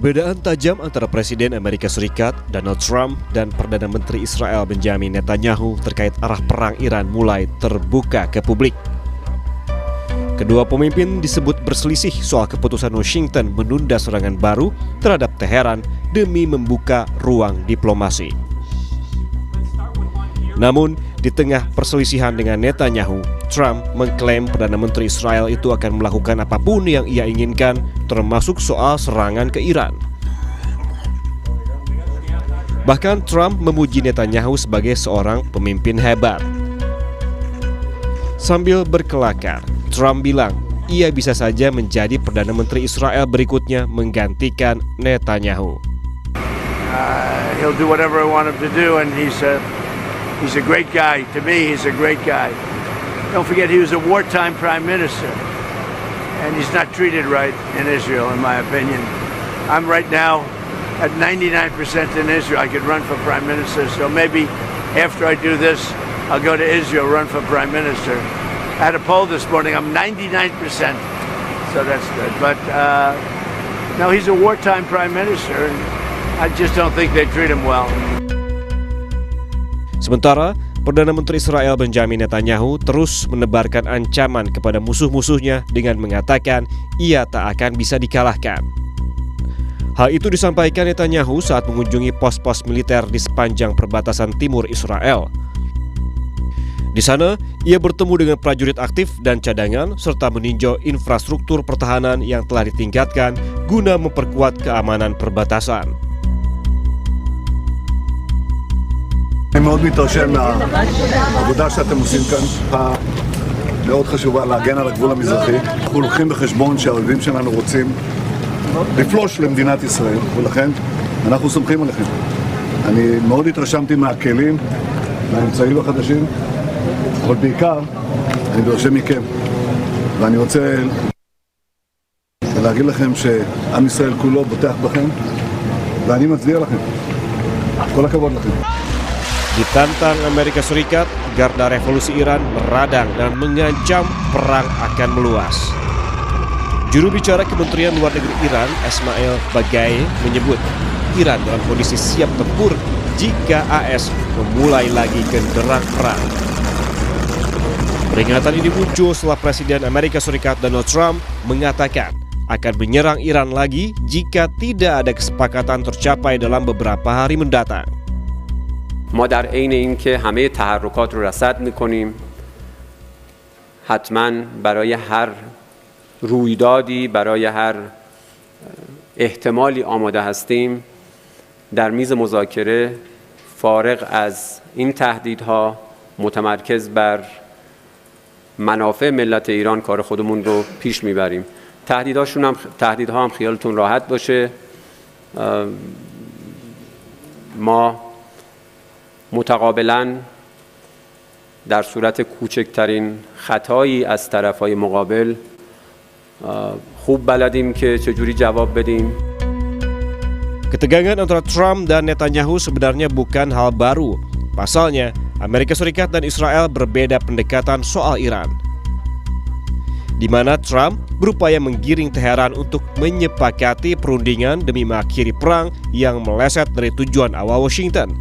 Perbedaan tajam antara Presiden Amerika Serikat Donald Trump dan Perdana Menteri Israel Benjamin Netanyahu terkait arah perang Iran mulai terbuka ke publik. Kedua pemimpin disebut berselisih soal keputusan Washington menunda serangan baru terhadap Teheran demi membuka ruang diplomasi. Namun, di tengah perselisihan dengan Netanyahu, Trump mengklaim Perdana Menteri Israel itu akan melakukan apapun yang ia inginkan, termasuk soal serangan ke Iran. Bahkan Trump memuji Netanyahu sebagai seorang pemimpin hebat. Sambil berkelakar, Trump bilang ia bisa saja menjadi Perdana Menteri Israel berikutnya menggantikan Netanyahu. He'll do whatever I want him to do, and he's a great guy. To me, he's a great guy. Don't forget, he was a wartime prime minister, and he's not treated right in Israel, in my opinion. I'm right now at 99% in Israel. I could run for prime minister, so maybe after I do this, I'll go to Israel, run for prime minister. I had a poll this morning. I'm 99%, so that's good. But no, he's a wartime prime minister, and I just don't think they treat him well. Sementara, Perdana Menteri Israel Benjamin Netanyahu terus menebarkan ancaman kepada musuh-musuhnya dengan mengatakan ia tak akan bisa dikalahkan. Hal itu disampaikan Netanyahu saat mengunjungi pos-pos militer di sepanjang perbatasan timur Israel. Di sana, ia bertemu dengan prajurit aktif dan cadangan serta meninjau infrastruktur pertahanan yang telah ditingkatkan guna memperkuat keamanan perbatasan. אני מאוד מתרשם מהעבודה שאתם עושים כאן, מאוד חשובה להגן על הגבול המזרחי. אנחנו לוקחים בחשבון שהאויבים שלנו רוצים לפלוש למדינת ישראל, ולכן אנחנו סומכים עליכם. אני מאוד התרשמתי מהכלים, מהאמצעים החדשים, אבל בעיקר אני מתרשם מכם. ואני רוצה להגיד לכם שעם ישראל כולו בוטח בכם, ואני מצדיע לכם. כל הכבוד לכם. Ditantang Amerika Serikat, Garda Revolusi Iran meradang dan mengancam perang akan meluas. Juru bicara Kementerian Luar Negeri Iran, Ismail Baqai, menyebut Iran dalam kondisi siap tempur jika AS memulai lagi genderang perang. Peringatan ini muncul setelah Presiden Amerika Serikat Donald Trump mengatakan akan menyerang Iran lagi jika tidak ada kesepakatan tercapai dalam beberapa hari mendatang. ما در عین اینکه همه تحرکات رو رصد می‌کنیم حتما برای هر رویدادی برای هر احتمالی آماده هستیم در میز مذاکره فارغ از این تهدیدها متمرکز بر منافع ملت ایران کار خودمون رو پیش میبریم. تهدیدها هم خیالتون راحت باشه. ما متقابلاً در صورت کوچکترین خطایی از طرفای مقابل خوب بلدیم که چجوری جواب بدیم. Ketegangan antara Trump dan Netanyahu sebenarnya bukan hal baru. Pasalnya, Amerika Serikat dan Israel berbeda pendekatan soal Iran, di mana Trump berupaya menggiring Teheran untuk menyepakati perundingan demi mengakhiri perang yang meleset dari tujuan awal Washington.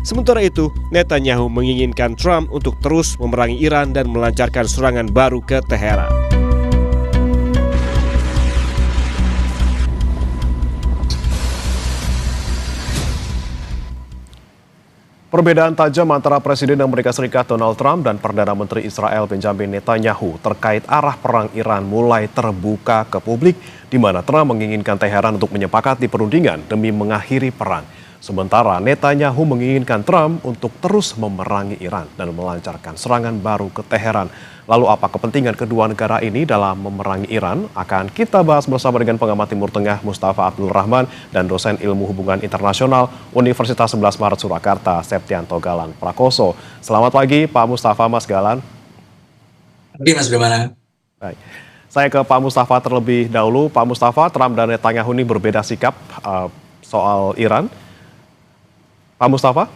Sementara itu, Netanyahu menginginkan Trump untuk terus memerangi Iran dan melancarkan serangan baru ke Teheran. Perbedaan tajam antara Presiden Amerika Serikat Donald Trump dan Perdana Menteri Israel Benjamin Netanyahu terkait arah perang Iran mulai terbuka ke publik, di mana Trump menginginkan Teheran untuk menyepakati perundingan demi mengakhiri perang. Sementara Netanyahu menginginkan Trump untuk terus memerangi Iran dan melancarkan serangan baru ke Teheran. Lalu apa kepentingan kedua negara ini dalam memerangi Iran? Akan kita bahas bersama dengan pengamat Timur Tengah Mustafa Abdul Rahman dan dosen ilmu hubungan internasional Universitas 11 Maret Surakarta Septianto Galan Prakoso. Selamat pagi Pak Mustafa, Mas Galan. Pagi Mas Brimana. Baik. Saya ke Pak Mustafa terlebih dahulu. Pak Mustafa, Trump dan Netanyahu ini berbeda sikap soal Iran. Pak Mustafa?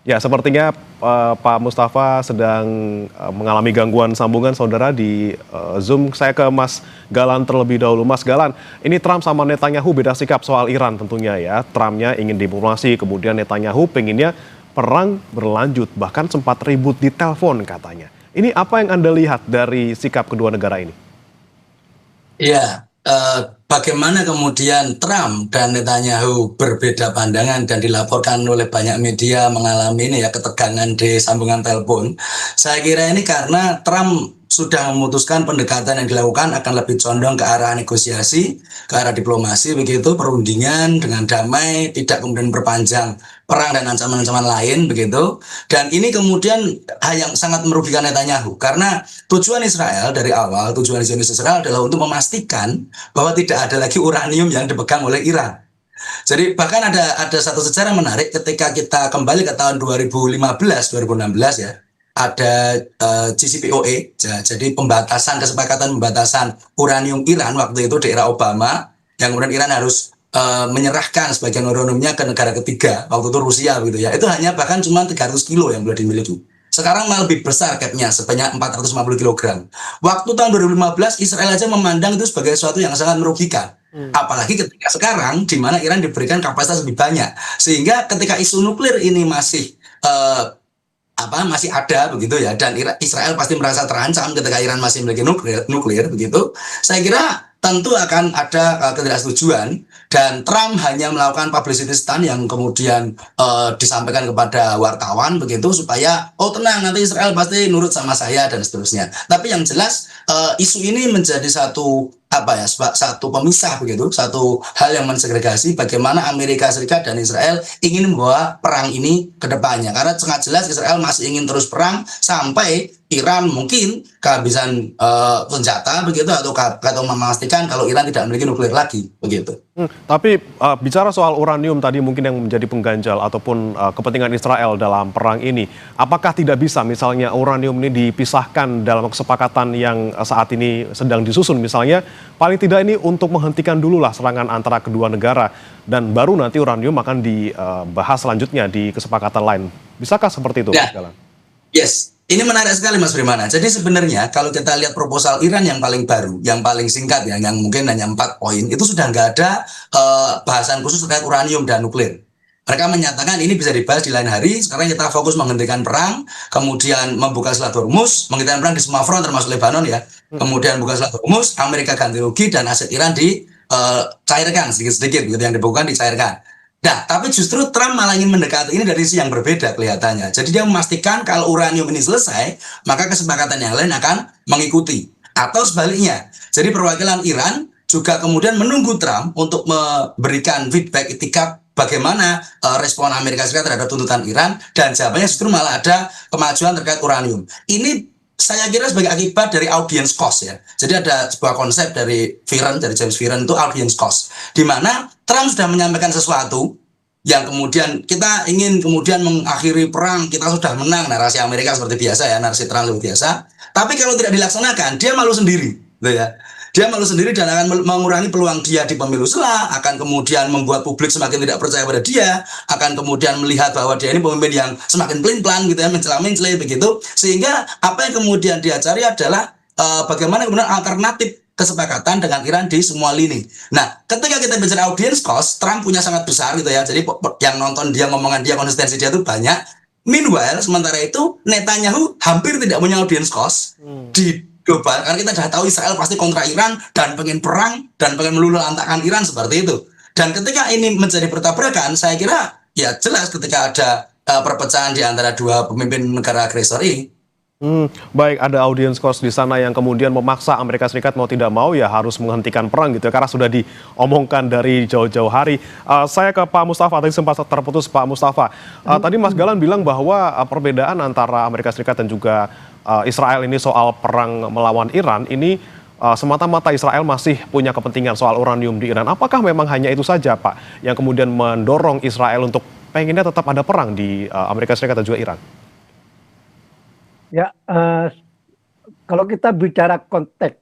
Ya, sepertinya Pak Mustafa sedang mengalami gangguan sambungan saudara di Zoom. Saya ke Mas Galan terlebih dahulu. Mas Galan, ini Trump sama Netanyahu beda sikap soal Iran tentunya ya. Trumpnya ingin diplomasi, kemudian Netanyahu pengennya perang berlanjut, bahkan sempat ribut di telepon katanya. Ini apa yang Anda lihat dari sikap kedua negara ini? Ya, bagaimana kemudian Trump dan Netanyahu berbeda pandangan dan dilaporkan oleh banyak media mengalami ini ya ketegangan di sambungan telepon. Saya kira ini karena Trump sudah memutuskan pendekatan yang dilakukan akan lebih condong ke arah negosiasi, ke arah diplomasi begitu, perundingan dengan damai, tidak kemudian berpanjang perang dan ancaman-ancaman lain begitu. Dan ini kemudian hal yang sangat merugikan Netanyahu karena tujuan Israel dari awal, tujuan Zionis Israel adalah untuk memastikan bahwa tidak ada lagi uranium yang dipegang oleh Iran. Jadi bahkan ada satu sejarah menarik ketika kita kembali ke tahun 2015-2016 ya, ada JCPOA, jadi kesepakatan pembatasan uranium Iran waktu itu di era Obama, yang kemudian Iran harus menyerahkan sebagian uraniumnya ke negara ketiga, waktu itu Rusia begitu ya. Itu hanya bahkan cuma 300 kilo yang boleh dimiliki. Sekarang malah lebih besar gapnya, sebanyak 450 kg. Waktu tahun 2015 Israel aja memandang itu sebagai sesuatu yang sangat merugikan. Apalagi ketika sekarang di mana Iran diberikan kapasitas lebih banyak, sehingga ketika isu nuklir ini masih masih ada begitu ya, dan Israel pasti merasa terancam ketika Iran masih memiliki nuklir begitu. Saya kira tentu akan ada ketidaksetujuan, dan Trump hanya melakukan publicity stunt yang kemudian disampaikan kepada wartawan begitu supaya tenang, nanti Israel pasti nurut sama saya dan seterusnya. Tapi yang jelas isu ini menjadi satu pemisah begitu, satu hal yang mensegregasi bagaimana Amerika Serikat dan Israel ingin membawa perang ini ke depannya, karena sangat jelas Israel masih ingin terus perang sampai Iran mungkin kehabisan senjata begitu, atau memastikan kalau Iran tidak memiliki nuklir lagi begitu. Tapi bicara soal uranium tadi mungkin yang menjadi pengganjal ataupun kepentingan Israel dalam perang ini, apakah tidak bisa misalnya uranium ini dipisahkan dalam kesepakatan yang saat ini sedang disusun, misalnya paling tidak ini untuk menghentikan dulu lah serangan antara kedua negara, dan baru nanti uranium akan dibahas selanjutnya di kesepakatan lain. Bisakah seperti itu, Mas Galan? Yes. Ini menarik sekali Mas Brimana. Jadi sebenarnya kalau kita lihat proposal Iran yang paling baru, yang paling singkat ya, yang mungkin hanya 4 poin, itu sudah nggak ada bahasan khusus terkait uranium dan nuklir. Mereka menyatakan ini bisa dibahas di lain hari, sekarang kita fokus menghentikan perang, kemudian membuka Selat Hormuz, menghentikan perang di semua front termasuk Lebanon ya, kemudian buka Selat Hormuz, Amerika ganti rugi, dan aset Iran dicairkan sedikit-sedikit, begitu yang dibukukan dicairkan. Nah, tapi justru Trump malah ingin mendekati ini dari sisi yang berbeda kelihatannya. Jadi dia memastikan kalau uranium ini selesai, maka kesepakatan yang lain akan mengikuti. Atau sebaliknya, jadi perwakilan Iran juga kemudian menunggu Trump untuk memberikan feedback etikat bagaimana respon Amerika Serikat terhadap tuntutan Iran, dan jawabannya justru malah ada kemajuan terkait uranium. Ini saya kira sebagai akibat dari audience cost ya. Jadi ada sebuah konsep dari James Fearon itu audience cost, di mana Trump sudah menyampaikan sesuatu yang kemudian kita ingin kemudian mengakhiri perang, kita sudah menang, narasi Amerika seperti biasa ya, narasi Trump seperti biasa. Tapi kalau tidak dilaksanakan, dia malu sendiri, gitu ya. Dia malu sendiri dan akan mengurangi peluang dia di pemilu setelah, akan kemudian membuat publik semakin tidak percaya pada dia, akan kemudian melihat bahwa dia ini pemimpin yang semakin pelin-pelan gitu ya, mencela-mencela begitu, sehingga apa yang kemudian dia cari adalah bagaimana kemudian alternatif kesepakatan dengan Iran di semua lini. Nah, ketika kita bicara audience cost, Trump punya sangat besar gitu ya, jadi yang nonton dia, ngomongan dia, konsistensi dia itu banyak. Meanwhile, sementara itu Netanyahu hampir tidak punya audience cost di global, karena kita sudah tahu Israel pasti kontra Iran dan pengen perang dan pengen meluluh-lantakkan Iran seperti itu. Dan ketika ini menjadi bertabrakan, saya kira ya jelas ketika ada perpecahan di antara dua pemimpin negara agresor ini. Baik, ada audience cost di sana yang kemudian memaksa Amerika Serikat mau tidak mau ya harus menghentikan perang gitu ya, karena sudah diomongkan dari jauh-jauh hari. Saya ke Pak Mustafa, tadi sempat terputus Pak Mustafa. Tadi Mas Galan bilang bahwa perbedaan antara Amerika Serikat dan juga Israel ini soal perang melawan Iran ini semata-mata Israel masih punya kepentingan soal uranium di Iran. Apakah memang hanya itu saja Pak yang kemudian mendorong Israel untuk pengennya tetap ada perang di Amerika Serikat dan juga Iran? Ya, kalau kita bicara konteks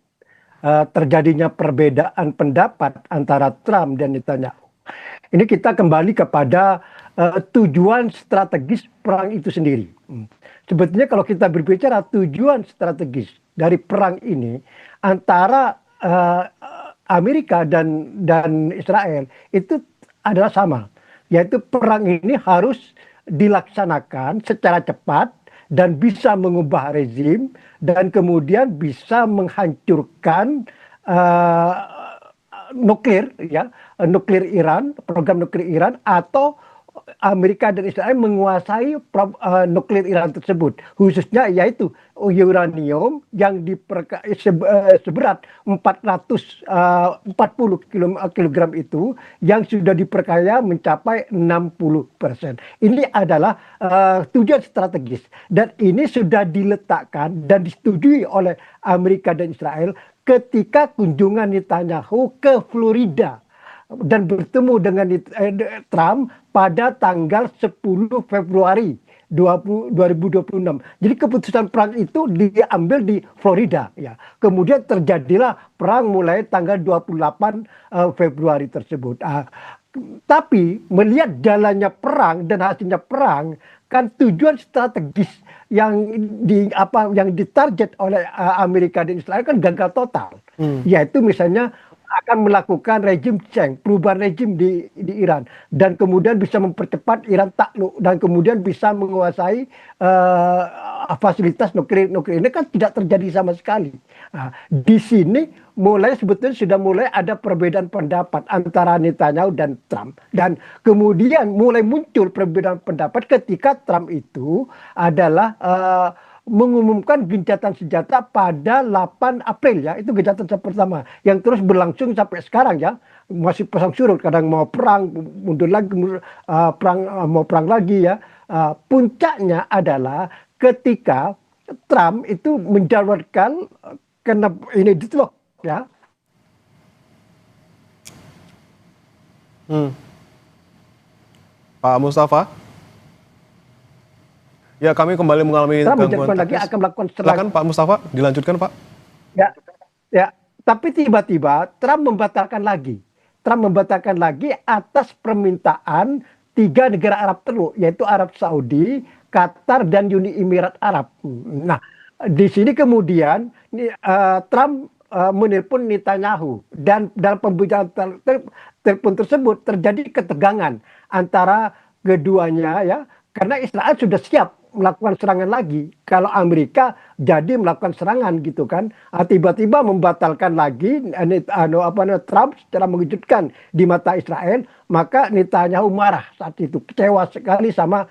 terjadinya perbedaan pendapat antara Trump dan Netanyahu, ini kita kembali kepada tujuan strategis perang itu sendiri. Sebetulnya kalau kita berbicara tujuan strategis dari perang ini antara Amerika dan Israel itu adalah sama, yaitu perang ini harus dilaksanakan secara cepat dan bisa mengubah rezim dan kemudian bisa menghancurkan nuklir Iran, program nuklir Iran, atau Amerika dan Israel menguasai nuklir Iran tersebut, khususnya yaitu uranium yang seberat 440 kg itu yang sudah diperkaya mencapai 60%. Ini adalah tujuan strategis dan ini sudah diletakkan dan disetujui oleh Amerika dan Israel ketika kunjungan Netanyahu ke Florida dan bertemu dengan Trump pada tanggal 10 Februari 2026. Jadi keputusan perang itu diambil di Florida ya. Kemudian terjadilah perang mulai tanggal 28 Februari tersebut. Tapi melihat jalannya perang dan hasilnya perang, kan tujuan strategis yang ditarget oleh Amerika dan Israel kan gagal total. Yaitu misalnya akan melakukan rejim change, perubahan rejim di Iran, dan kemudian bisa mempercepat Iran takluk dan kemudian bisa menguasai fasilitas nuklir ini kan tidak terjadi sama sekali. Di sini sebetulnya sudah mulai ada perbedaan pendapat antara Netanyahu dan Trump, dan kemudian mulai muncul perbedaan pendapat ketika Trump itu adalah mengumumkan gencatan senjata pada 8 April ya, itu gencatan pertama yang terus berlangsung sampai sekarang ya, masih pasang surut, kadang mau perang mundur lagi, mau perang lagi ya. Puncaknya adalah ketika Trump itu menjawabkan karena ini deadlock ya. Pak Mustafa? Ya, kami kembali mengalami gangguan lagi akan melakukan serangan. Silakan Pak Mustafa, dilanjutkan Pak. Ya, tapi tiba-tiba Trump membatalkan lagi atas permintaan 3 negara Arab Teluk, yaitu Arab Saudi, Qatar, dan Uni Emirat Arab. Nah, di sini kemudian Trump menelpon Netanyahu, dan dalam pembicaraan telepon tersebut terjadi ketegangan antara keduanya ya, karena Israel sudah siap melakukan serangan lagi kalau Amerika jadi melakukan serangan gitu kan. Tiba-tiba membatalkan lagi Trump secara mengejutkan di mata Israel, maka Netanyahu marah saat itu, kecewa sekali sama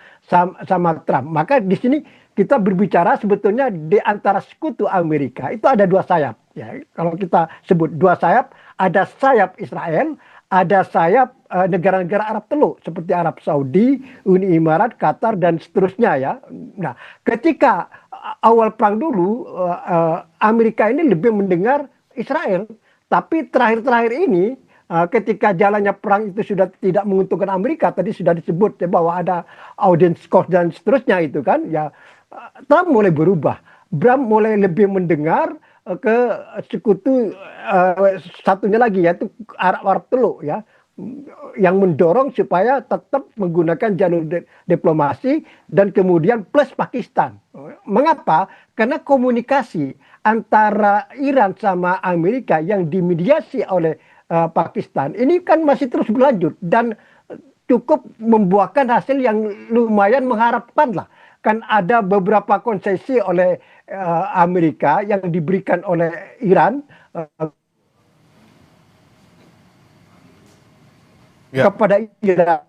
Trump. Maka di sini kita berbicara sebetulnya di antara sekutu Amerika itu ada 2 sayap ya. Kalau kita sebut 2 sayap, ada sayap Israel, ada sayap negara-negara Arab Teluk seperti Arab Saudi, Uni Emirat, Qatar, dan seterusnya ya. Nah, ketika awal perang dulu Amerika ini lebih mendengar Israel, tapi terakhir-terakhir ini ketika jalannya perang itu sudah tidak menguntungkan Amerika, tadi sudah disebut ya, bahwa ada audience cost dan seterusnya itu kan ya, Trump mulai berubah. Trump mulai lebih mendengar ke sekutu satunya lagi, yaitu Arab Teluk ya, yang mendorong supaya tetap menggunakan jalur diplomasi dan kemudian plus Pakistan. Mengapa? Karena komunikasi antara Iran sama Amerika yang dimediasi oleh Pakistan ini kan masih terus berlanjut dan cukup membuahkan hasil yang lumayan mengharapkan lah. Kan ada beberapa konsesi oleh Amerika yang diberikan oleh Iran kepada Iran.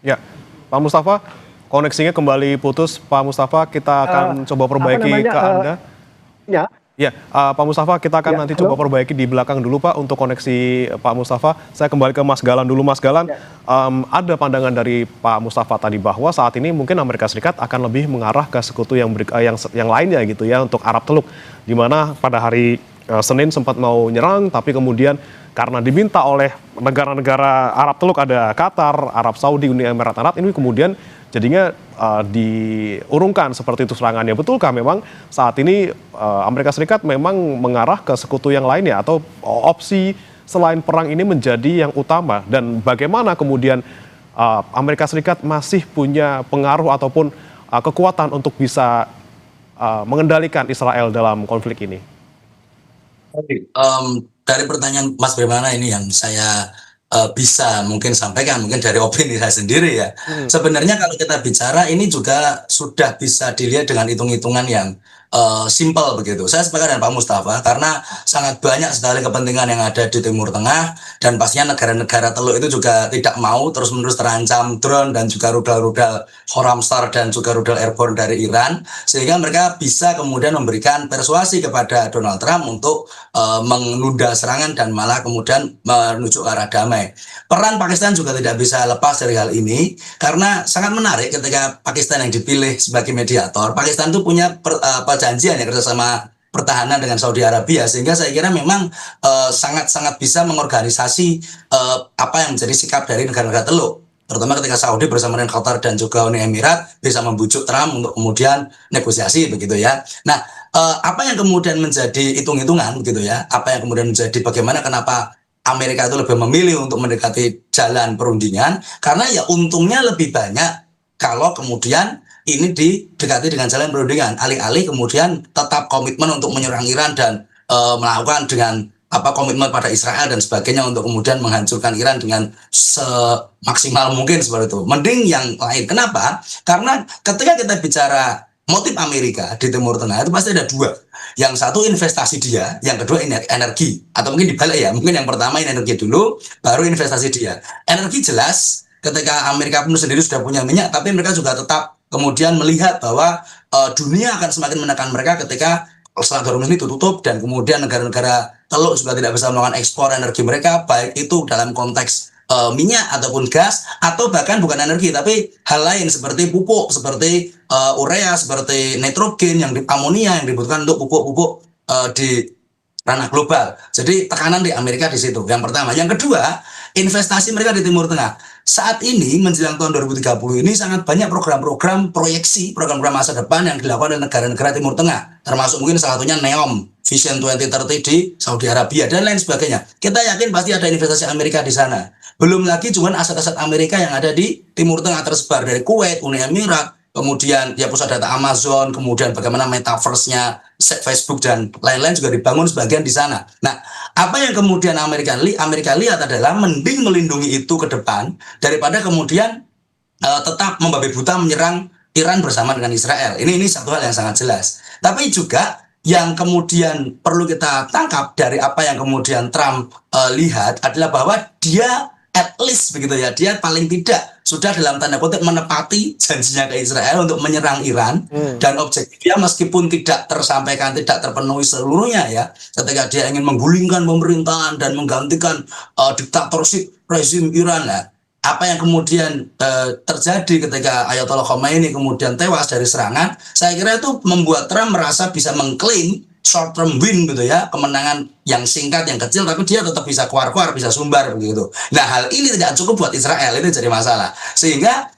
Ya, Pak Mustafa, koneksinya kembali putus. Pak Mustafa, kita akan coba perbaiki ke Anda. Ya, Pak Mustafa, kita akan nanti coba perbaiki di belakang dulu Pak untuk koneksi Pak Mustafa. Saya kembali ke Mas Galan dulu. Mas Galan, ada pandangan dari Pak Mustafa tadi bahwa saat ini mungkin Amerika Serikat akan lebih mengarah ke sekutu yang lainnya gitu ya, untuk Arab Teluk, di mana pada hari Senin sempat mau nyerang, tapi kemudian karena diminta oleh negara-negara Arab Teluk, ada Qatar, Arab Saudi, Uni Emirat Arab, ini kemudian jadinya diurungkan seperti itu serangannya. Betulkah memang saat ini Amerika Serikat memang mengarah ke sekutu yang lainnya, atau opsi selain perang ini menjadi yang utama, dan bagaimana kemudian Amerika Serikat masih punya pengaruh ataupun kekuatan untuk bisa mengendalikan Israel dalam konflik ini? Dari pertanyaan Mas Bagaimana ini yang saya bisa mungkin sampaikan, mungkin dari opini saya sendiri ya. Sebenarnya kalau kita bicara ini juga sudah bisa dilihat dengan hitung-hitungan yang simpel begitu. Saya sepakat dengan Pak Mustafa karena sangat banyak sekali kepentingan yang ada di Timur Tengah, dan pastinya negara-negara Teluk itu juga tidak mau terus-menerus terancam drone dan juga rudal-rudal Horamstar dan juga rudal airborne dari Iran, sehingga mereka bisa kemudian memberikan persuasi kepada Donald Trump untuk menunda serangan dan malah kemudian menuju ke arah damai. Peran Pakistan juga tidak bisa lepas dari hal ini karena sangat menarik ketika Pakistan yang dipilih sebagai mediator. Pakistan itu punya perjanjian ya kerjasama pertahanan dengan Saudi Arabia, sehingga saya kira memang sangat-sangat bisa mengorganisasi apa yang menjadi sikap dari negara-negara Teluk, terutama ketika Saudi bersama dengan Qatar dan juga Uni Emirat bisa membujuk Trump untuk kemudian negosiasi begitu ya. Nah, apa yang kemudian menjadi hitung-hitungan begitu ya, apa yang kemudian menjadi bagaimana kenapa Amerika itu lebih memilih untuk mendekati jalan perundingan, karena ya untungnya lebih banyak kalau kemudian ini didekati dengan jalan perundingan, alih-alih kemudian tetap komitmen untuk menyerang Iran dan melakukan dengan komitmen pada Israel dan sebagainya untuk kemudian menghancurkan Iran dengan semaksimal mungkin seperti itu. Mending yang lain. Kenapa? Karena ketika kita bicara motif Amerika di Timur Tengah itu pasti ada dua. Yang satu investasi dia, yang kedua energi. Atau mungkin dibalik ya, mungkin yang pertama energi dulu, baru investasi dia. Energi jelas, ketika Amerika pun sendiri sudah punya minyak, tapi mereka juga tetap kemudian melihat bahwa dunia akan semakin menekan mereka ketika Selat Hormuz ini tutup, dan kemudian negara-negara Teluk juga tidak bisa melakukan ekspor energi mereka, baik itu dalam konteks minyak ataupun gas, atau bahkan bukan energi tapi hal lain seperti pupuk, seperti urea, seperti nitrogen, yang amonia yang dibutuhkan untuk pupuk-pupuk di ranah global. Jadi tekanan di Amerika di situ. Yang pertama, yang kedua, investasi mereka di Timur Tengah. Saat ini menjelang tahun 2030 ini sangat banyak program-program proyeksi, program-program masa depan yang dilakukan oleh negara-negara Timur Tengah, termasuk mungkin salah satunya NEOM, Vision 2030 di Saudi Arabia dan lain sebagainya. Kita yakin pasti ada investasi Amerika di sana. Belum lagi cuma aset-aset Amerika yang ada di Timur Tengah tersebar dari Kuwait, Uni Emirat, kemudian ya pusat data Amazon, kemudian bagaimana metaverse-nya Facebook dan lain-lain juga dibangun sebagian di sana. Nah, apa yang kemudian Amerika lihat adalah mending melindungi itu ke depan daripada kemudian tetap membabi buta menyerang Iran bersama dengan Israel. Ini satu hal yang sangat jelas. Tapi juga yang kemudian perlu kita tangkap dari apa yang kemudian Trump lihat adalah bahwa dia at least begitu ya, dia paling tidak sudah dalam tanda kutip menepati janjinya ke Israel untuk menyerang Iran, dan objektifnya meskipun tidak tersampaikan, tidak terpenuhi seluruhnya ya, ketika dia ingin menggulingkan pemerintahan dan menggantikan diktatorship rezim Iran ya. Apa yang kemudian terjadi ketika Ayatollah Khomeini kemudian tewas dari serangan, saya kira itu membuat Trump merasa bisa mengklaim short term win gitu ya, kemenangan yang singkat, yang kecil, tapi dia tetap bisa keluar-keluar, bisa sumbar begitu. Nah, hal ini tidak cukup buat Israel, itu jadi masalah. Sehingga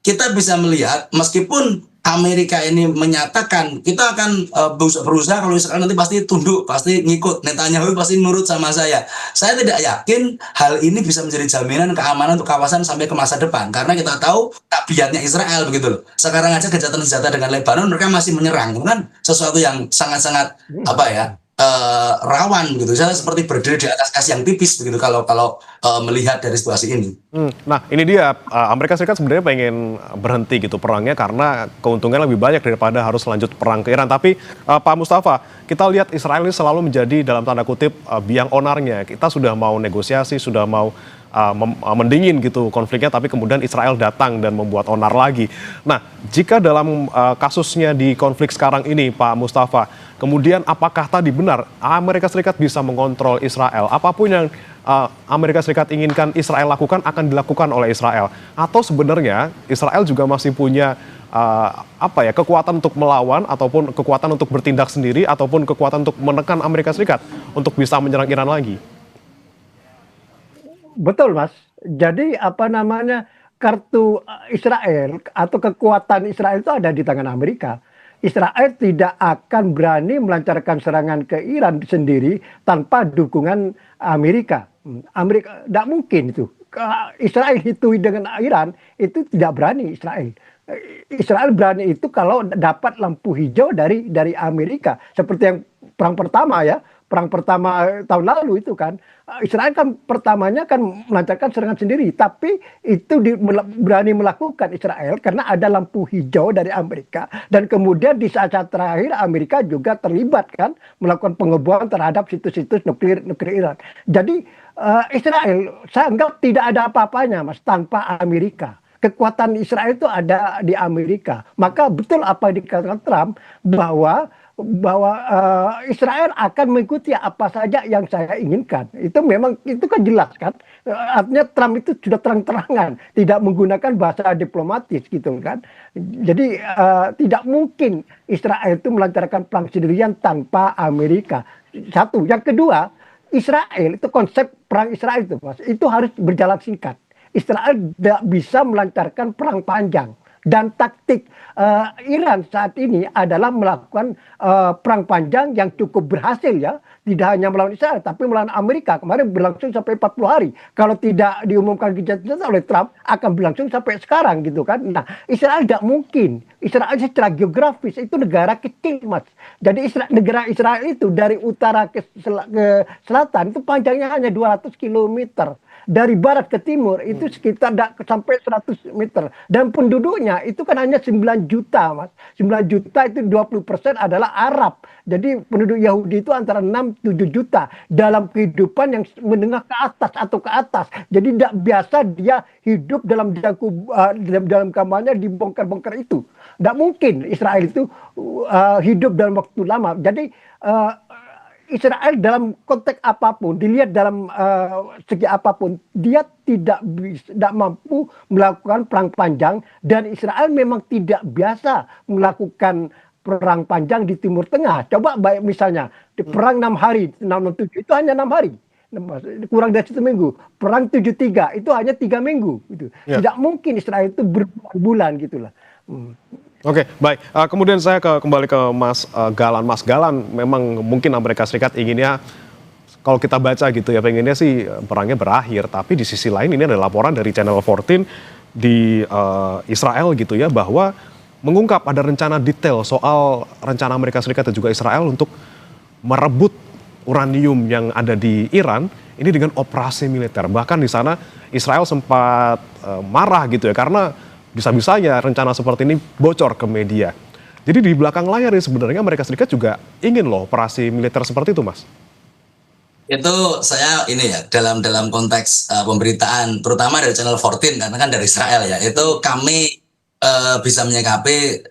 kita bisa melihat meskipun Amerika ini menyatakan kita akan berusaha kalau Israel nanti pasti tunduk, pasti ngikut, Netanyahu pasti nurut sama saya. Saya tidak yakin hal ini bisa menjadi jaminan keamanan untuk kawasan sampai ke masa depan, karena kita tahu tabiatnya Israel begitu loh. Sekarang aja gencatan senjata dengan Lebanon mereka masih menyerang, itu kan sesuatu yang sangat-sangat rawan gitu. Saya seperti berdiri di atas kas yang tipis begitu kalau melihat dari situasi ini. Nah, ini dia, Amerika Serikat sebenarnya pengen berhenti gitu perangnya karena keuntungan lebih banyak daripada harus lanjut perang ke Iran. Tapi Pak Mustafa, kita lihat Israel ini selalu menjadi dalam tanda kutip biang onarnya. Kita sudah mau negosiasi, sudah mau mendingin gitu konfliknya, tapi kemudian Israel datang dan membuat onar lagi. Nah, jika dalam kasusnya di konflik sekarang ini, Pak Mustafa, kemudian apakah tadi benar Amerika Serikat bisa mengontrol Israel? Apapun yang Amerika Serikat inginkan Israel lakukan akan dilakukan oleh Israel, atau sebenarnya Israel juga masih punya kekuatan untuk melawan ataupun kekuatan untuk bertindak sendiri ataupun kekuatan untuk menekan Amerika Serikat untuk bisa menyerang Iran lagi? Betul, Mas. Jadi kartu Israel atau kekuatan Israel itu ada di tangan Amerika. Israel tidak akan berani melancarkan serangan ke Iran sendiri tanpa dukungan Amerika. Amerika tidak mungkin itu. Israel itu dengan Iran itu tidak berani Israel. Israel berani itu kalau dapat lampu hijau dari Amerika, seperti yang perang pertama ya, perang pertama tahun lalu itu kan, Israel kan pertamanya kan melancarkan serangan sendiri, tapi itu berani melakukan Israel karena ada lampu hijau dari Amerika, dan kemudian di saat-saat terakhir Amerika juga terlibat kan melakukan pengeboman terhadap situs-situs nuklir Iran. Jadi Israel saya anggap tidak ada apa-apanya Mas tanpa Amerika. Kekuatan Israel itu ada di Amerika. Maka betul apa yang dikatakan Trump bahwa Israel akan mengikuti apa saja yang saya inginkan. Itu memang itu kan jelas kan. Artinya Trump itu sudah terang-terangan tidak menggunakan bahasa diplomatis gitu kan. Jadi tidak mungkin Israel itu melancarkan perang sendirian tanpa Amerika. Satu, yang kedua, Israel itu konsep perang Israel itu Mas, itu harus berjalan singkat. Israel tidak bisa melancarkan perang panjang. Dan taktik Iran saat ini adalah melakukan perang panjang yang cukup berhasil ya. Tidak hanya melawan Israel, tapi melawan Amerika. Kemarin berlangsung sampai 40 hari. Kalau tidak diumumkan kejadian oleh Trump, akan berlangsung sampai sekarang gitu kan. Nah, Israel tidak mungkin. Israel secara geografis itu negara kecil Mas. Jadi negara Israel itu dari utara ke selatan itu panjangnya hanya 200 kilometer. Dari barat ke timur itu sekitar sampai 100 meter. Dan penduduknya itu kan hanya 9 juta Mas. 9 juta itu 20% adalah Arab. Jadi penduduk Yahudi itu antara 6-7 juta. Dalam kehidupan yang menengah ke atas atau ke atas. Jadi tidak biasa dia hidup dalam kamarnya dibongkar-bongkar itu. Tidak mungkin Israel itu hidup dalam waktu lama. Jadi Israel dalam konteks apapun, dilihat dalam segi apapun, dia tidak mampu melakukan perang panjang, dan Israel memang tidak biasa melakukan perang panjang di Timur Tengah. Coba misalnya di perang 6 hari, 667 itu hanya 6 hari. Kurang dari 1 minggu. Perang 73 itu hanya 3 minggu. Gitu. Ya. Tidak mungkin Israel itu berbulan-bulan gitulah. Oke, baik. Kemudian saya kembali ke Mas Galan. Mas Galan, memang mungkin Amerika Serikat inginnya, kalau kita baca gitu ya, pengennya sih perangnya berakhir. Tapi di sisi lain ini ada laporan dari Channel 14 di Israel gitu ya, bahwa mengungkap ada rencana detail soal rencana Amerika Serikat dan juga Israel untuk merebut uranium yang ada di Iran ini dengan operasi militer. Bahkan di sana Israel sempat marah gitu ya, karena bisa-bisanya rencana seperti ini bocor ke media. Jadi di belakang layar ini sebenarnya Amerika Serikat juga ingin loh operasi militer seperti itu, Mas. Itu saya ini ya, dalam konteks pemberitaan, terutama dari Channel 14, karena kan dari Israel ya, itu kami bisa menyikapi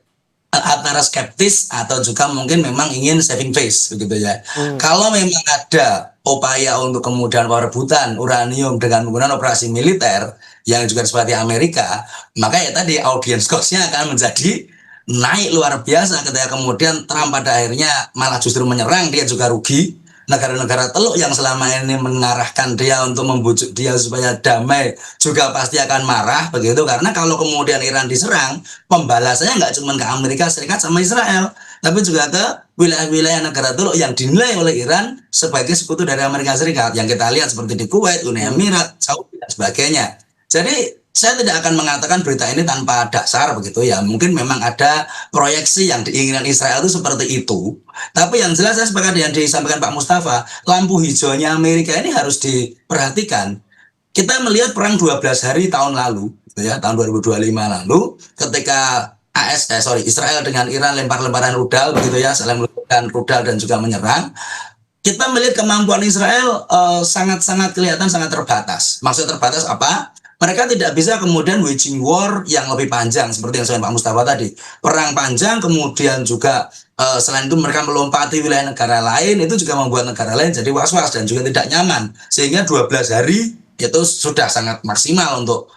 antara skeptis atau juga mungkin memang ingin saving face begitu ya. Kalau memang ada upaya untuk kemudian perebutan uranium dengan menggunakan operasi militer yang juga seperti Amerika, maka ya tadi audience cost-nya akan menjadi naik luar biasa ketika kemudian Trump pada akhirnya malah justru menyerang, dia juga rugi. Negara-negara teluk yang selama ini mengarahkan dia untuk membujuk dia supaya damai juga pasti akan marah begitu, karena kalau kemudian Iran diserang, pembalasannya nggak cuma ke Amerika Serikat sama Israel, tapi juga ke wilayah-wilayah negara teluk yang dinilai oleh Iran sebagai sekutu dari Amerika Serikat, yang kita lihat seperti di Kuwait, Uni Emirat, Saudi dan sebagainya. Jadi saya tidak akan mengatakan berita ini tanpa dasar begitu ya. Mungkin memang ada proyeksi yang diinginkan Israel itu seperti itu. Tapi yang jelas saya sepakat yang disampaikan Pak Mustafa, lampu hijaunya Amerika ini harus diperhatikan. Kita melihat perang 12 hari tahun lalu, gitu ya, tahun 2025 lalu, ketika Israel dengan Iran lempar-lemparan rudal begitu ya, saling meluncurkan rudal dan juga menyerang. Kita melihat kemampuan Israel sangat-sangat kelihatan sangat terbatas. Maksud terbatas apa? Mereka tidak bisa kemudian waging war yang lebih panjang seperti yang disampaikan Pak Mustafa tadi. Perang panjang, kemudian juga selain itu mereka melompati wilayah negara lain, itu juga membuat negara lain jadi was-was dan juga tidak nyaman. Sehingga 12 hari itu sudah sangat maksimal untuk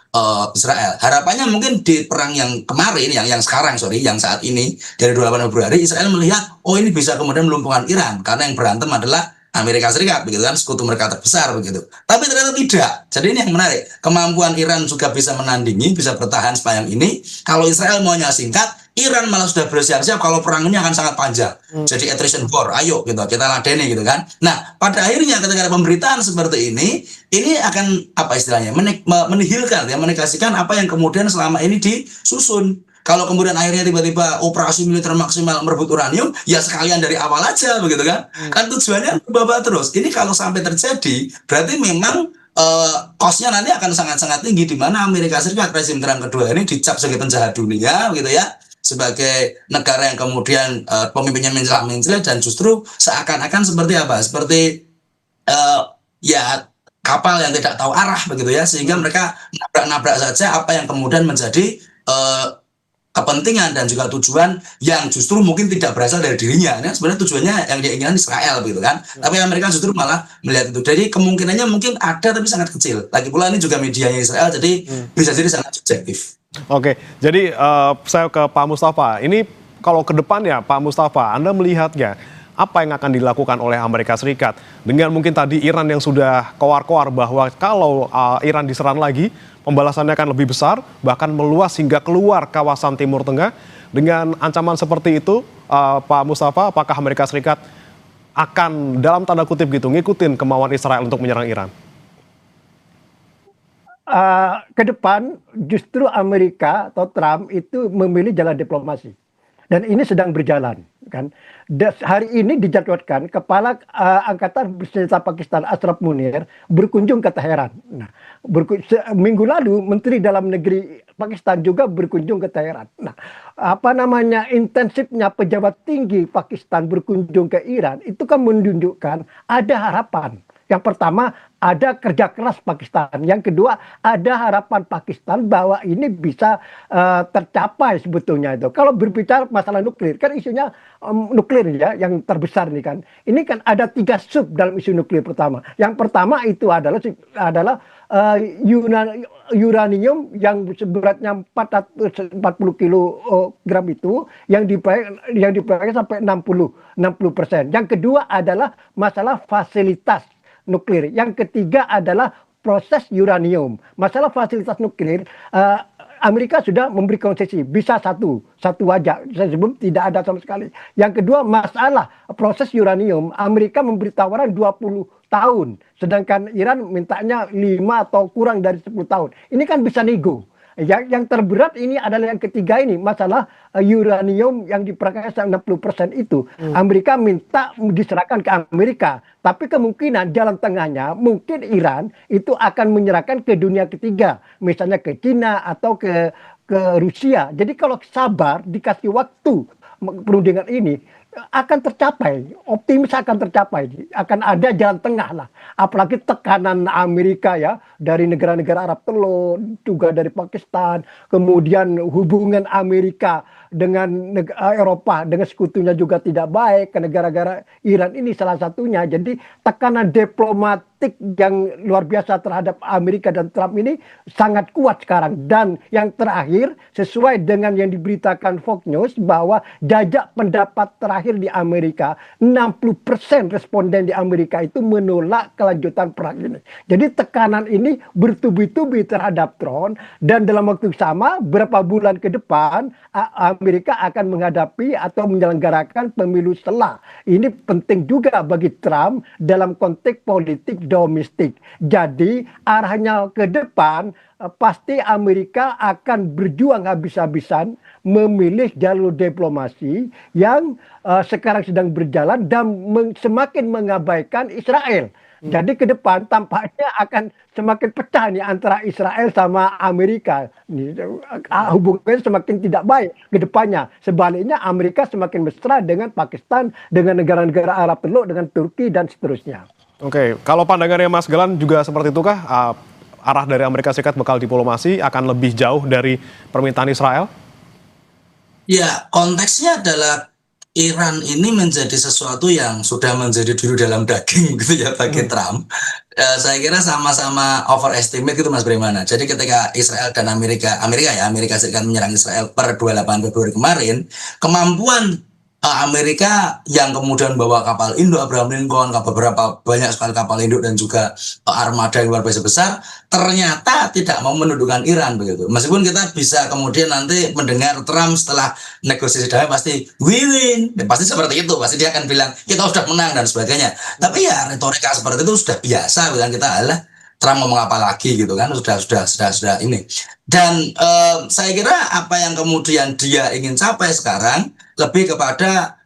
Israel. Harapannya mungkin di perang yang kemarin, yang saat ini dari 28 Februari, Israel melihat, oh ini bisa kemudian melumpuhkan Iran, karena yang berantem adalah Amerika Serikat, begitu kan, sekutu mereka terbesar begitu. Tapi ternyata tidak. Jadi ini yang menarik. Kemampuan Iran juga bisa menandingi, bisa bertahan sepanjang ini. Kalau Israel maunya singkat, Iran malah sudah bersiap-siap kalau perang ini akan sangat panjang. Jadi attrition war, ayo gitu, kita ladeni gitu kan. Nah, pada akhirnya ketika ada pemberitaan seperti ini akan apa istilahnya? Menihilkan ya, menegasikan apa yang kemudian selama ini disusun. Kalau kemudian akhirnya tiba-tiba operasi militer maksimal merebut uranium, ya sekalian dari awal aja begitu kan. Kan tujuannya berubah terus. Ini kalau sampai terjadi, berarti memang cost-nya nanti akan sangat-sangat tinggi, di mana Amerika Serikat rezim Trump kedua ini dicap sebagai penjahat dunia gitu ya, sebagai negara yang kemudian pemimpinnya mencela-mencela, dan justru seakan-akan seperti apa? Seperti ya kapal yang tidak tahu arah begitu ya, sehingga mereka nabrak-nabrak saja apa yang kemudian menjadi kepentingan dan juga tujuan yang justru mungkin tidak berasal dari dirinya. Nah, sebenarnya tujuannya yang diinginkan Israel begitu kan. Tapi Amerika justru malah melihat itu. Jadi kemungkinannya mungkin ada tapi sangat kecil. Lagi pula ini juga medianya Israel, jadi bisa jadi sangat subjektif. Oke, jadi saya ke Pak Mustafa. Ini kalau ke depannya Pak Mustafa, Anda melihatnya apa yang akan dilakukan oleh Amerika Serikat dengan mungkin tadi Iran yang sudah koar-koar bahwa kalau Iran diserang lagi, pembalasannya akan lebih besar, bahkan meluas hingga keluar kawasan Timur Tengah. Dengan ancaman seperti itu, Pak Mustafa, apakah Amerika Serikat akan dalam tanda kutip gitu ngikutin kemauan Israel untuk menyerang Iran? Ke depan justru Amerika atau Trump itu memilih jalan diplomasi, dan ini sedang berjalan kan. Hari ini dijadwalkan kepala angkatan bersenjata Pakistan Ashraf Munir berkunjung ke Teheran. Nah, minggu lalu Menteri Dalam Negeri Pakistan juga berkunjung ke Teheran. Nah, intensifnya pejabat tinggi Pakistan berkunjung ke Iran itu kan menunjukkan ada harapan. Yang pertama, ada kerja keras Pakistan. Yang kedua, ada harapan Pakistan bahwa ini bisa tercapai sebetulnya itu. Kalau berbicara masalah nuklir, kan isunya nuklir ya, yang terbesar nih kan. Ini kan ada 3 sub dalam isu nuklir pertama. Yang pertama itu adalah uranium yang beratnya 440 kilogram itu yang diproyek sampai 60%. Yang kedua adalah masalah fasilitas nuklir. Yang ketiga adalah proses uranium. Masalah fasilitas nuklir, Amerika sudah memberi konsesi, bisa satu aja, sebelum tidak ada sama sekali. Yang kedua, masalah proses uranium, Amerika memberi tawaran 20 tahun, sedangkan Iran mintanya 5 atau kurang dari 10 tahun. Ini kan bisa nego. Yang terberat ini adalah yang ketiga ini, masalah uranium yang diperkaya 60% itu. Amerika minta diserahkan ke Amerika. Tapi kemungkinan jalan tengahnya mungkin Iran itu akan menyerahkan ke dunia ketiga. Misalnya ke Cina atau ke Rusia. Jadi kalau sabar, dikasih waktu perundingan ini, akan tercapai, optimis akan tercapai, akan ada jalan tengah lah. Apalagi tekanan Amerika ya, dari negara-negara Arab Teluk, juga dari Pakistan, kemudian hubungan Amerika dengan Eropa, dengan sekutunya juga tidak baik, ke negara-negara Iran ini salah satunya. Jadi tekanan diplomatik yang luar biasa terhadap Amerika dan Trump ini sangat kuat sekarang. Dan yang terakhir, sesuai dengan yang diberitakan Fox News, bahwa jajak pendapat terakhir di Amerika, 60% responden di Amerika itu menolak kelanjutan perang ini. Jadi tekanan ini bertubi-tubi terhadap Trump, dan dalam waktu sama beberapa bulan ke depan Amerika akan menghadapi atau menyelenggarakan pemilu setelah. Ini penting juga bagi Trump dalam konteks politik domestik. Jadi arahnya ke depan pasti Amerika akan berjuang habis-habisan memilih jalur diplomasi yang sekarang sedang berjalan dan semakin mengabaikan Israel. Jadi ke depan tampaknya akan semakin pecah nih antara Israel sama Amerika. Hubungannya semakin tidak baik ke depannya. Sebaliknya Amerika semakin mesra dengan Pakistan, dengan negara-negara Arab Teluk, dengan Turki dan seterusnya. Oke, kalau pandangannya Mas Galan juga seperti itukah? Arah dari Amerika Serikat bakal diplomasi akan lebih jauh dari permintaan Israel? Ya, konteksnya adalah Iran ini menjadi sesuatu yang sudah menjadi dulu dalam daging gitu ya bagi Trump. Saya kira sama-sama overestimate gitu Mas Bremana. Jadi ketika Israel dan Amerika Serikat menyerang Israel per 28 Februari kemarin, kemampuan Amerika yang kemudian bawa kapal induk Abraham Lincoln, beberapa banyak sekali kapal induk dan juga armada yang luar biasa besar, ternyata tidak mau menundukkan Iran begitu. Meskipun kita bisa kemudian nanti mendengar Trump setelah negosiasi damai pasti we win, pasti seperti itu, pasti dia akan bilang kita sudah menang dan sebagainya. Tapi ya retorika seperti itu sudah biasa, bilang kita alah Trump ngomong apa lagi gitu kan, sudah ini. Dan saya kira apa yang kemudian dia ingin capai sekarang lebih kepada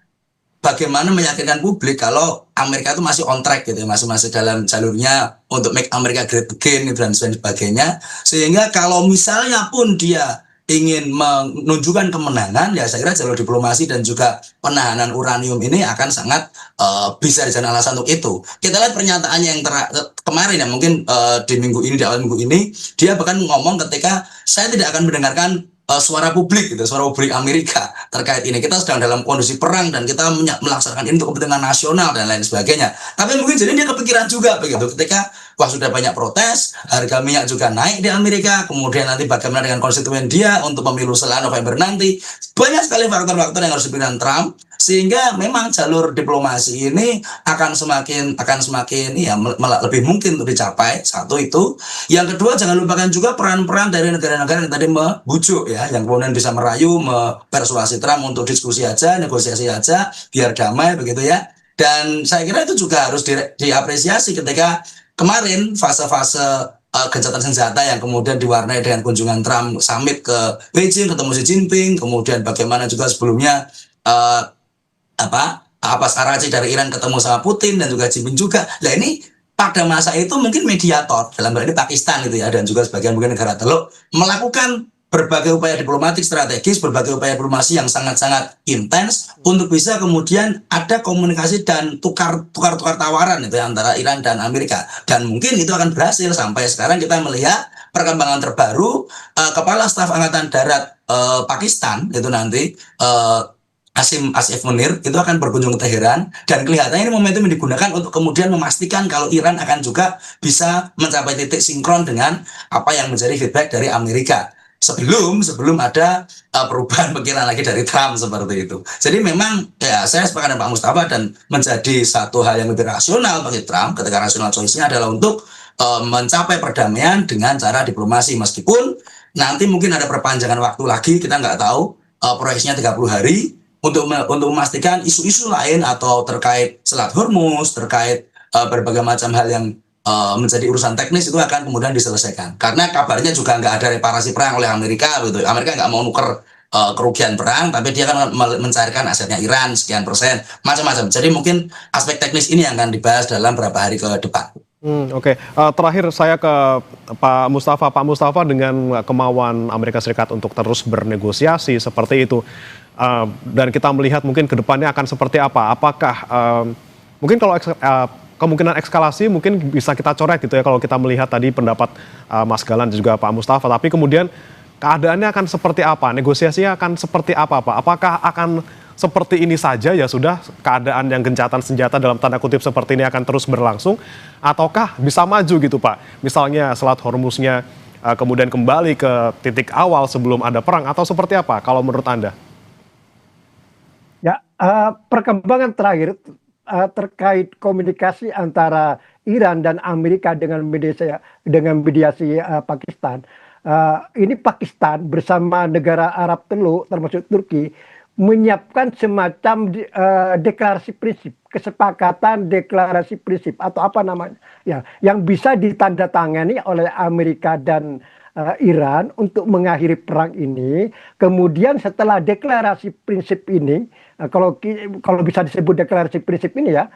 bagaimana meyakinkan publik kalau Amerika itu masih on track gitu ya, masih dalam jalurnya untuk make America great again gitu dan sebagainya. Sehingga kalau misalnya pun dia ingin menunjukkan kemenangan, ya saya kira jalur diplomasi dan juga penahanan uranium ini akan sangat bisa dijadikan alasan untuk itu. Kita lihat pernyataannya yang kemarin ya, mungkin di minggu ini, di awal minggu ini, dia bahkan ngomong ketika saya tidak akan mendengarkan suara publik gitu, suara publik Amerika terkait ini. Kita sedang dalam kondisi perang dan kita melaksanakan ini untuk kepentingan nasional dan lain sebagainya. Tapi mungkin jadi dia kepikiran juga begitu ketika wah sudah banyak protes, harga minyak juga naik di Amerika, kemudian nanti bagaimana dengan konstituen dia untuk pemilu setelah November nanti. Banyak sekali faktor-faktor yang harus dipikirkan Trump, sehingga memang jalur diplomasi ini akan semakin ya lebih mungkin untuk dicapai. Satu itu. Yang kedua, jangan lupakan juga peran-peran dari negara-negara yang tadi membujuk ya, yang kemudian bisa merayu, mempersuasi Trump untuk diskusi aja, negosiasi aja, biar damai begitu ya. Dan saya kira itu juga harus diapresiasi ketika kemarin fase-fase gencatan senjata yang kemudian diwarnai dengan kunjungan Trump summit ke Beijing, ketemu Xi Jinping, kemudian bagaimana juga sebelumnya Abbas Araghchi dari Iran ketemu sama Putin dan juga Jinping juga. Nah ini pada masa itu mungkin mediator dalam hal ini Pakistan gitu ya, dan juga sebagian mungkin negara Teluk melakukan berbagai upaya diplomatik strategis, berbagai upaya diplomasi yang sangat-sangat intens untuk bisa kemudian ada komunikasi dan tukar tawaran itu antara Iran dan Amerika. Dan mungkin itu akan berhasil. Sampai sekarang kita melihat perkembangan terbaru, Kepala Staf Angkatan Darat Pakistan itu nanti Asif Munir itu akan berkunjung ke Teheran, dan kelihatannya ini momentum yang digunakan untuk kemudian memastikan kalau Iran akan juga bisa mencapai titik sinkron dengan apa yang menjadi feedback dari Amerika sebelum ada perubahan pikiran lagi dari Trump seperti itu. Jadi memang ya saya sepakat dengan Pak Mustafa dan menjadi satu hal yang lebih rasional bagi Trump ketika rasional choice-nya adalah untuk mencapai perdamaian dengan cara diplomasi, meskipun nanti mungkin ada perpanjangan waktu lagi, kita nggak tahu, proyeksinya 30 hari untuk memastikan isu-isu lain atau terkait Selat Hormuz, terkait berbagai macam hal yang menjadi urusan teknis itu akan kemudian diselesaikan. Karena kabarnya juga nggak ada reparasi perang oleh Amerika, gitu. Amerika nggak mau nuker kerugian perang, tapi dia akan mencairkan asetnya Iran sekian persen, macam-macam. Jadi mungkin aspek teknis ini yang akan dibahas dalam beberapa hari ke depan. Oke. Terakhir saya ke Pak Mustafa. Pak Mustafa, dengan kemauan Amerika Serikat untuk terus bernegosiasi seperti itu, dan kita melihat mungkin ke depannya akan seperti apa. Apakah mungkin kalau kemungkinan eskalasi mungkin bisa kita coret gitu ya kalau kita melihat tadi pendapat Mas Galan dan juga Pak Mustafa. Tapi kemudian keadaannya akan seperti apa? Negosiasinya akan seperti apa, Pak? Apakah akan seperti ini saja ya sudah, keadaan yang gencatan senjata dalam tanda kutip seperti ini akan terus berlangsung? Ataukah bisa maju gitu, Pak? Misalnya Selat Hormuznya kemudian kembali ke titik awal sebelum ada perang, atau seperti apa kalau menurut Anda? Ya, perkembangan terakhir terkait komunikasi antara Iran dan Amerika dengan mediasi Pakistan. Ini Pakistan bersama negara Arab Teluk termasuk Turki menyiapkan semacam deklarasi prinsip, kesepakatan deklarasi prinsip atau apa namanya ya, yang bisa ditandatangani oleh Amerika dan Iran untuk mengakhiri perang ini. Kemudian setelah deklarasi prinsip ini, kalau bisa disebut deklarasi prinsip ini ya,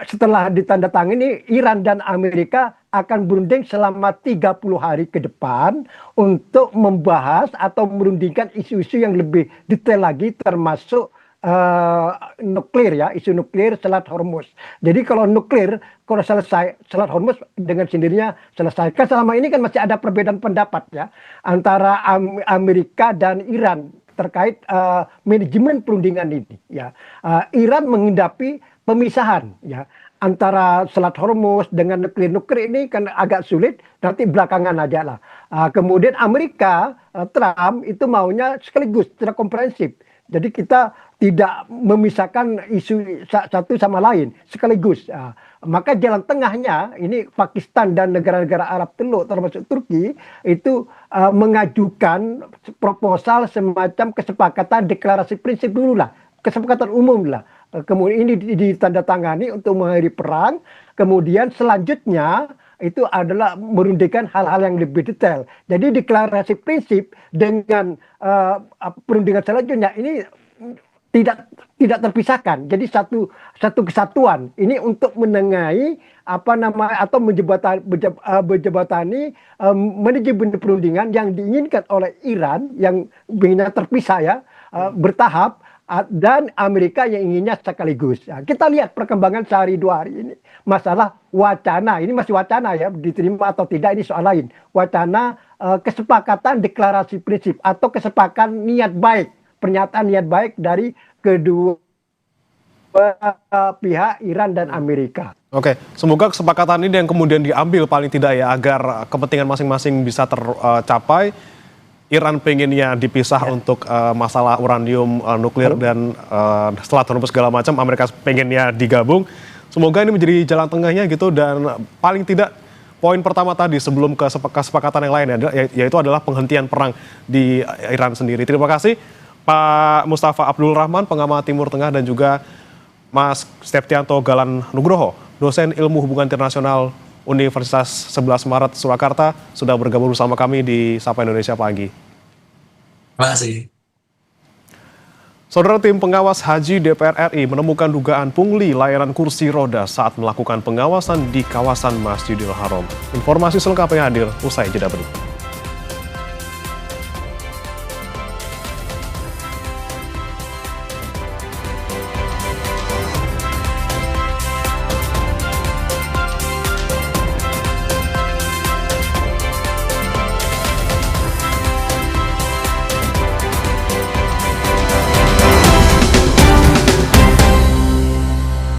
setelah ditandatangani, Iran dan Amerika akan berunding selama 30 hari ke depan untuk membahas atau merundingkan isu-isu yang lebih detail lagi, termasuk nuklir ya, isu nuklir Selat Hormuz. Jadi kalau nuklir, kalau selesai Selat Hormuz dengan sendirinya selesai. Kan selama ini kan masih ada perbedaan pendapat ya antara Amerika dan Iran terkait manajemen perundingan ini ya. Iran menghadapi pemisahan ya antara Selat Hormuz dengan nuklir ini kan agak sulit, nanti belakangan aja lah. Kemudian Amerika, Trump itu maunya sekaligus secara komprehensif. Jadi kita tidak memisahkan isu satu sama lain sekaligus. Maka jalan tengahnya ini Pakistan dan negara-negara Arab Teluk termasuk Turki itu mengajukan proposal semacam kesepakatan deklarasi prinsip dulu lah, kesepakatan umum lah. Kemudian ini ditandatangani untuk mengakhiri perang. Kemudian selanjutnya itu adalah merundingkan hal-hal yang lebih detail. Jadi deklarasi prinsip dengan perundingan selanjutnya ini tidak terpisahkan. Jadi satu kesatuan. Ini untuk menengahi atau menjebatani manajemen perundingan yang diinginkan oleh Iran yang inginnya terpisah ya, bertahap, dan Amerika yang inginnya sekaligus. Kita lihat perkembangan sehari 2 hari ini. Masalah wacana, ini masih wacana ya, diterima atau tidak ini soal lain. Wacana kesepakatan deklarasi prinsip atau kesepakatan niat baik, pernyataan niat baik dari kedua pihak Iran dan Amerika. Oke, semoga kesepakatan ini yang kemudian diambil paling tidak ya agar kepentingan masing-masing bisa tercapai. Iran pengennya dipisah untuk masalah uranium nuklir dan setelah terhubung segala macam, Amerika pengennya digabung. Semoga ini menjadi jalan tengahnya gitu, dan paling tidak poin pertama tadi sebelum ke kesepakatan yang lain yaitu adalah penghentian perang di Iran sendiri. Terima kasih Pak Mustafa Abdul Rahman, pengamat Timur Tengah, dan juga Mas Septianto Galan Nugroho, dosen Ilmu Hubungan Internasional Universitas 11 Maret Surakarta, sudah bergabung bersama kami di Sapa Indonesia pagi. Terima kasih. Saudara, tim pengawas haji DPR RI menemukan dugaan pungli layanan kursi roda saat melakukan pengawasan di kawasan Masjidil Haram. Informasi selengkapnya hadir usai jeda berikut.